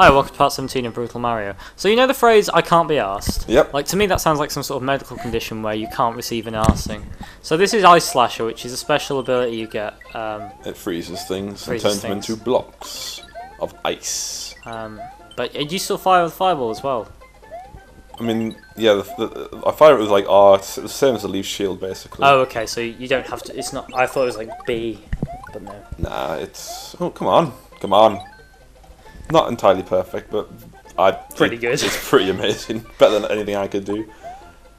Hi, welcome to part 17 of Brutal Mario. So you know the phrase, I can't be asked? Yep. Like, to me that sounds like some sort of medical condition where you can't receive an arsing. So this is Ice Slasher, which is a special ability you get. It freezes things and turns them into blocks of ice. But you still fire with Fireball as well. I mean, yeah, I fire it with like R, it's the same as a leaf shield basically. Oh, okay, so you don't have to, it's not, I thought it was like B, but no. Nah, it's, oh, come on. Not entirely perfect, but Pretty good. It's pretty amazing. Better than anything I could do.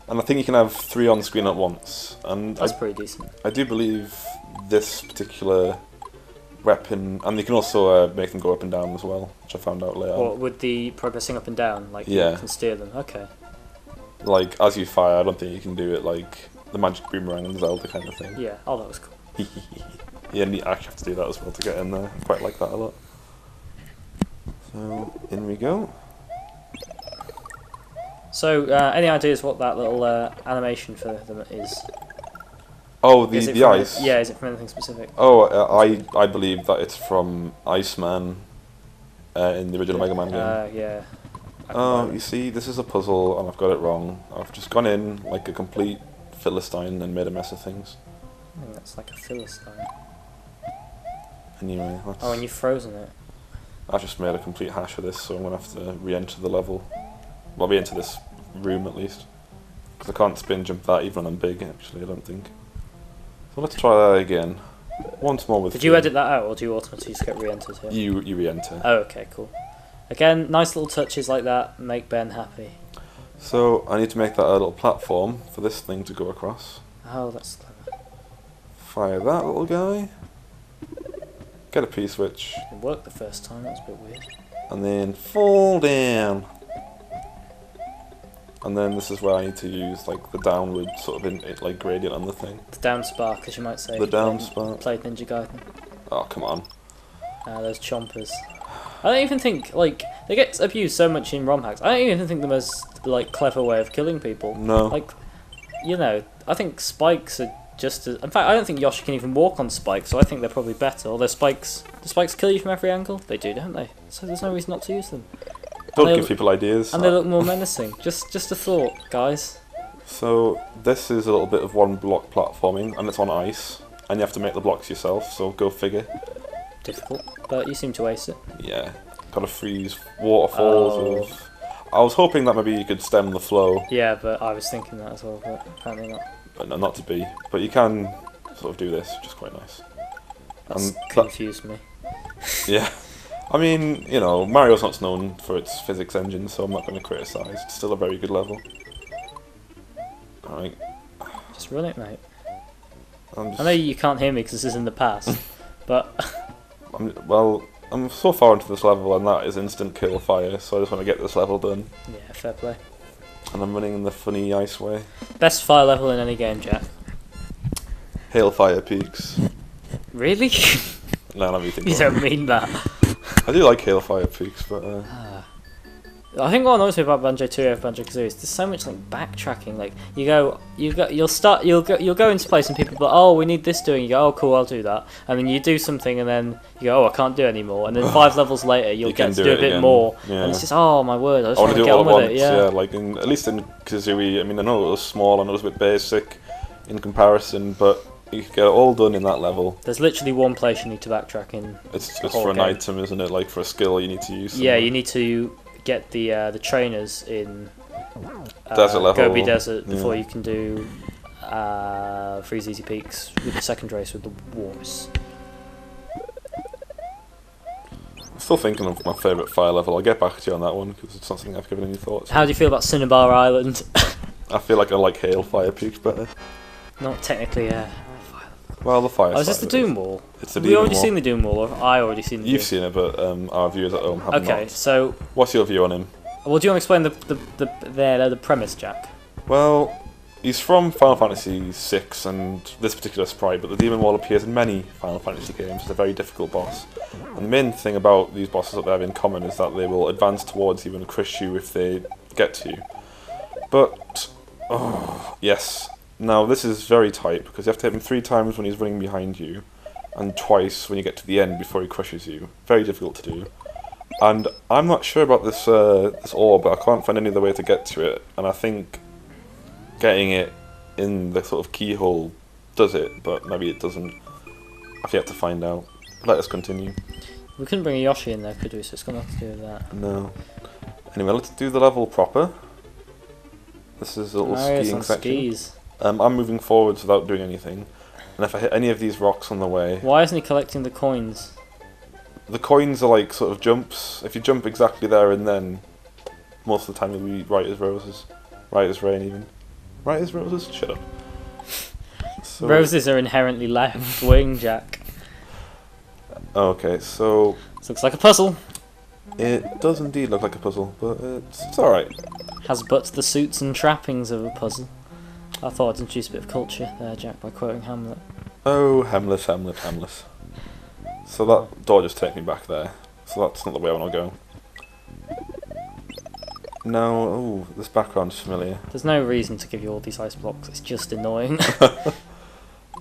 And I think you can have 3 on screen at once. And That's pretty decent. I do believe this particular weapon, and you can also make them go up and down as well, which I found out later. Or with the progressing up and down, like Yeah. you can steer them. Okay. Like, as you fire, I don't think you can do it like the magic boomerang and Zelda kind of thing. Yeah, oh that was cool. Yeah, and you actually have to do that as well to get in there. I quite like that a lot. So, in we go. So, any ideas what that little animation for them is? Oh, Is it the from ice? Yeah, is it from anything specific? Oh, I believe that it's from Iceman in the original Mega Man game. Yeah. Oh, you see, this is a puzzle and I've got it wrong. I've just gone in like a complete Philistine and made a mess of things. I think that's like a Philistine. Anyway, that's... Oh, and you've frozen it. I just made a complete hash of this, so I'm going to have to re-enter the level. Well, re-enter this room at least. Because I can't spin jump that even when I'm big, actually, I don't think. So let's try that again. Once more with... Did you edit that out, or do you automatically just get re-entered here? You re-enter. Oh, okay, cool. Again, nice little touches like that make Ben happy. So, I need to make that a little platform for this thing to go across. Oh, that's clever. Fire that little guy. Get a P-switch. It worked the first time, that was a bit weird. And then fall down. And then this is where I need to use like the downward sort of like gradient on the thing. The down spark, as you might say. The down spark. Played Ninja Gaiden. Oh, come on. Those chompers. I don't even think, like, they get abused so much in ROM hacks. I don't even think the most, like, clever way of killing people. No. Like, you know, I think spikes are just as... In fact, I don't think Yoshi can even walk on spikes, so I think they're probably better. Although spikes... Do spikes kill you from every angle? They do, don't they? So there's no reason not to use them. Don't give people ideas. And they look more menacing. Just a thought, guys. So, this is a little bit of one block platforming, and it's on ice. And you have to make the blocks yourself, so go figure. Difficult, but you seem to ace it. Yeah. Gotta freeze waterfalls of... I was hoping that maybe you could stem the flow. Yeah, but I was thinking that as well, but apparently not. But no, not to be. But you can sort of do this, which is quite nice. That's And confused me. Yeah. I mean, you know, Mario's not known for its physics engine, so I'm not going to criticise. It's still a very good level. Alright. Just run it, mate. I know you can't hear me because this is in the past, but... I'm so far into this level and that is instant kill fire, so I just want to get this level done. Yeah, fair play. And I'm running in the funny ice way. Best fire level in any game, Jack. Hailfire Peaks. Really? No, let me think. You don't mean that. I do like Hailfire Peaks, but... I think what annoys me about Banjo 2 over Banjo Kazooie is there's so much like backtracking. Like you'll go into place and people go, oh, we need this doing. You go, oh, cool, I'll do that. And then you do something and then you go, oh, I can't do it anymore. And then 5 levels later, you'll get to do a bit again. more. Yeah. And it's just, oh my word, I just want to do get it all on at with once. it. Yeah. Like at least in Kazooie, I mean, I know it was small and it was a bit basic in comparison, but you could get it all done in that level. There's literally one place you need to backtrack in. It's for an item, isn't it? Like for a skill you need to use. Yeah, you need to get the trainers in Desert level. Gobi Desert before you can do Freeze Easy Peaks with the second race with the Wars. I'm still thinking of my favourite fire level. I'll get back to you on that one because it's not something I've given any thoughts. How do you feel about Cinnabar Island? I feel like I like Hailfire Peaks better. Not technically, Well, the fire. Oh, is this the Doom Wall? It's the Have Doom we already Wall. seen the Doom Wall, or I already seen the You've Doom? seen it, but our viewers at home haven't. Okay, not. so... What's your view on him? Well, do you want to explain the premise, Jack? Well, he's from Final Fantasy VI and this particular sprite, but the Demon Wall appears in many Final Fantasy games. It's a very difficult boss. And the main thing about these bosses that they have in common is that they will advance towards you and crush you if they get to you. But, oh, yes. Now, this is very tight because you have to hit him 3 times when he's running behind you and twice when you get to the end before he crushes you. Very difficult to do. And I'm not sure about this this orb, but I can't find any other way to get to it. And I think getting it in the sort of keyhole does it, but maybe it doesn't. I've yet to find out. Let us continue. We couldn't bring a Yoshi in there, could we? So it's gonna have to do with that. No. Anyway, let's do the level proper. This is a little skiing section. Skis. I'm moving forwards without doing anything. And if I hit any of these rocks on the way... Why isn't he collecting the coins? The coins are like sort of jumps. If you jump exactly there and then, most of the time you'll be right as roses. Right as rain even. Right as roses? Shut up. So, roses are inherently left wing, Jack. Okay, so... This looks like a puzzle. It does indeed look like a puzzle, but it's alright. Has but the suits and trappings of a puzzle. I thought I'd introduce a bit of culture there, Jack, by quoting Hamlet. Oh, Hamlet, Hamlet, Hamlet. So that door just takes me back there. So that's not the way I want to go. No, oh, this background's familiar. There's no reason to give you all these ice blocks, it's just annoying.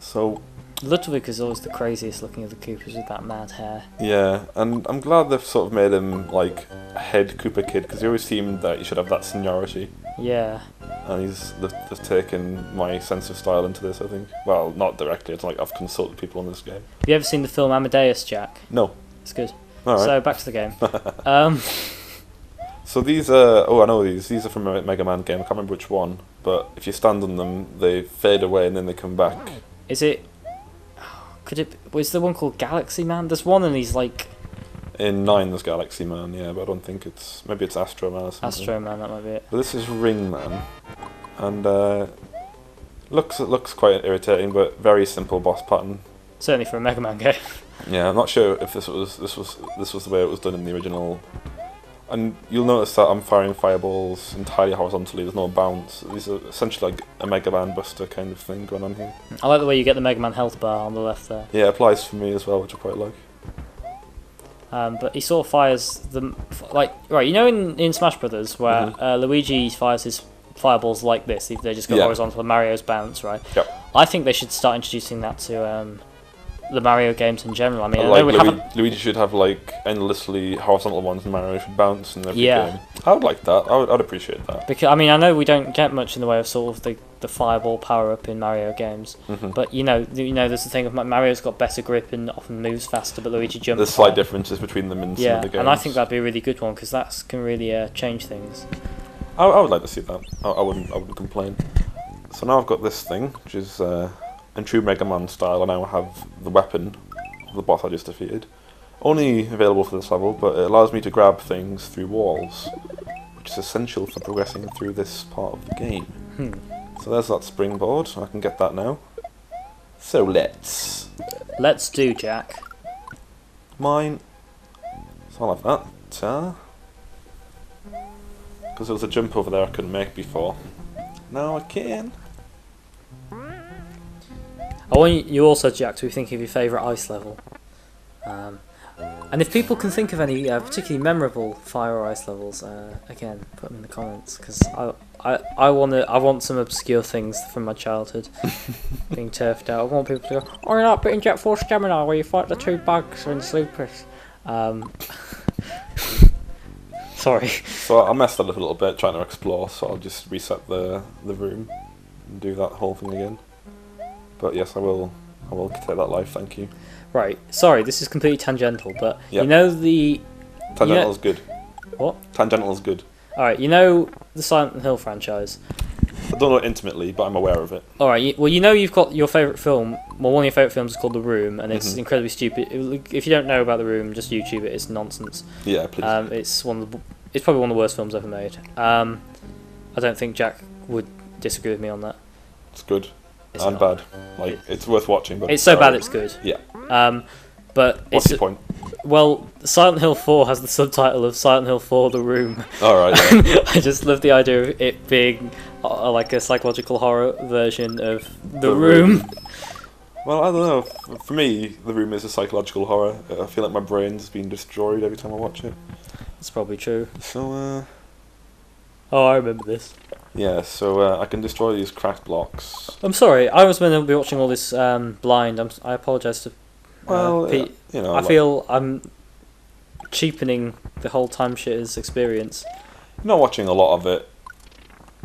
So... Ludwig is always the craziest looking of the Koopas with that mad hair. Yeah, and I'm glad they've sort of made him like a head Koopa kid, because he always seemed that he should have that seniority. Yeah. And they've taken my sense of style into this, I think. Well, not directly, it's like I've consulted people on this game. Have you ever seen the film Amadeus, Jack? No. It's good. Alright. So, back to the game. So these are... Oh, I know these. These are from a Mega Man game, I can't remember which one. But if you stand on them, they fade away and then they come back. Is it... Was there one called Galaxy Man? There's one and he's like... In 9 there's Galaxy Man, yeah, but I don't think it's... Maybe it's Astro Man or something. Astro Man, that might be it. But this is Ring Man. And looks quite irritating, but very simple boss pattern. Certainly for a Mega Man game. Yeah, I'm not sure if this was the way it was done in the original. And you'll notice that I'm firing fireballs entirely horizontally, there's no bounce. These are essentially like a Mega Man Buster kind of thing going on here. I like the way you get the Mega Man health bar on the left there. Yeah, it applies for me as well, which I quite like. But he sort of fires them... Like, right, you know in Smash Brothers, where Luigi fires his fireballs like this, they just go horizontal, and Mario's bounce, right? Yep. I think they should start introducing that to the Mario games in general. I mean, like I know we haven't... Luigi should have like endlessly horizontal ones, and Mario should bounce in every game. I would like that. I'd appreciate that. Because I mean, I know we don't get much in the way of sort of the fireball power up in Mario games, but you know, there's the thing of Mario's got better grip and often moves faster, but Luigi jumps. There's slight differences between them in some of the games. And I think that'd be a really good one because that can really change things. I would like to see that. I wouldn't complain. So now I've got this thing, which is in true Mega Man style. I now have the weapon of the boss I just defeated. Only available for this level, but it allows me to grab things through walls, which is essential for progressing through this part of the game. So there's that springboard. I can get that now. So let's do, Jack. Mine. So I'll have that. Because there was a jump over there I couldn't make before. Now I can. I want you also, Jack, to be thinking of your favourite ice level. And if people can think of any particularly memorable fire or ice levels, again, put them in the comments, because I want some obscure things from my childhood being turfed out. I want people to go, oh, you're not beating Jet Force Stamina where you fight the two bugs in Sleepers. Sorry. So I messed up a little bit trying to explore, so I'll just reset the room and do that whole thing again. But yes, I will take that live, thank you. Right, sorry, this is completely tangential, but you know the... Tangential's good. What? Tangential's good. Alright, you know the Silent Hill franchise? I don't know it intimately, but I'm aware of it. Alright, well you know you've got your favourite film, well one of your favourite films is called The Room, and it's incredibly stupid. If you don't know about The Room, just YouTube it, it's nonsense. Yeah, please. It's probably one of the worst films ever made. I don't think Jack would disagree with me on that. It's good. It's and not. bad. Like, it's worth watching, but it's so bad it's good. Yeah. But what's the point? Well, Silent Hill 4 has the subtitle of Silent Hill 4 The Room. Alright, yeah. I just love the idea of it being like a psychological horror version of The Room. Well, I don't know. For me, The Room is a psychological horror. I feel like my brain's being destroyed every time I watch it. That's probably true. So, oh, I remember this. Yeah, so I can destroy these cracked blocks. I'm sorry, I was meant to be watching all this blind. I apologise to well, Pete. you know, I feel I'm cheapening the whole Timeshitters experience. You're not watching a lot of it.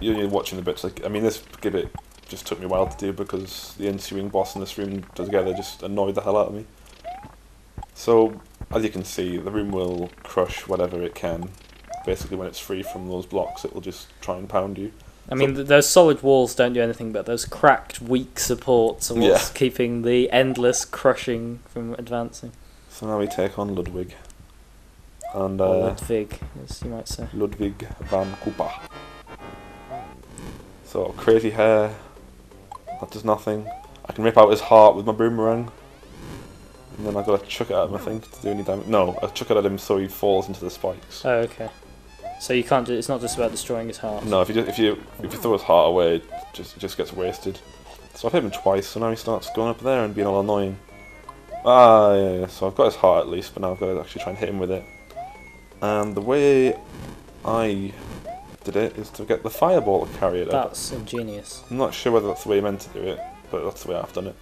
You're watching the bits like, I mean, this bit just took me a while to do because the ensuing boss in this room together just annoyed the hell out of me. So, as you can see, the room will crush whatever it can. Basically, when it's free from those blocks, it will just try and pound you. I mean, those solid walls don't do anything, but those cracked, weak supports are what's Yeah. keeping the endless crushing from advancing. So now we take on Ludwig. And Or Ludwig, as you might say. Ludwig van Koopa. So, crazy hair. That does nothing. I can rip out his heart with my boomerang. And then I've got to chuck it at him, I think, to do any damage. No, I chuck it at him so he falls into the spikes. Oh, okay. So you can't do. It's not just about destroying his heart. No, if you throw his heart away, it just gets wasted. So I've hit him twice, so now he starts going up there and being all annoying. Ah, yeah. So I've got his heart at least, but now I've got to actually try and hit him with it. And the way I did it is to get the fireball to carry it up. That's ingenious. I'm not sure whether that's the way you meant to do it, but that's the way I've done it.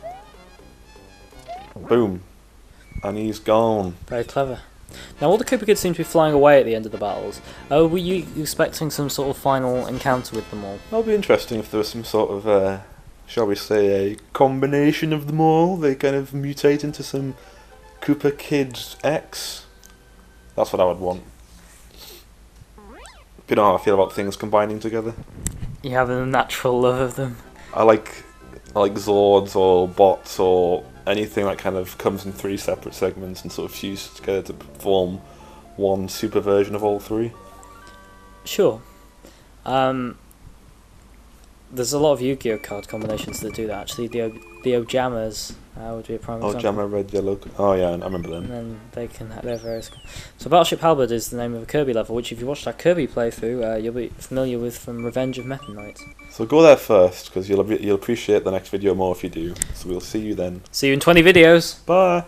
Boom. And he's gone. Very clever. Now all the Koopa Kids seem to be flying away at the end of the battles. Oh, were you expecting some sort of final encounter with them all? That'll be interesting if there was some sort of, shall we say, a combination of them all. They kind of mutate into some Koopa Kids X. That's what I would want. You know how I feel about things combining together. You have a natural love of them. I like Zords or bots or anything that kind of comes in 3 separate segments and sort of fuses together to form one super version of all 3. Sure. There's a lot of Yu-Gi-Oh card combinations that do that. Actually, the Ojamas would be a prime example. Ojama, red, yellow. Oh yeah, I remember them. And then they can have their various. So Battleship Halberd is the name of a Kirby level, which if you watch that Kirby playthrough, you'll be familiar with from Revenge of Meta Knight. So go there first, because you'll appreciate the next video more if you do. So we'll see you then. See you in 20 videos. Bye.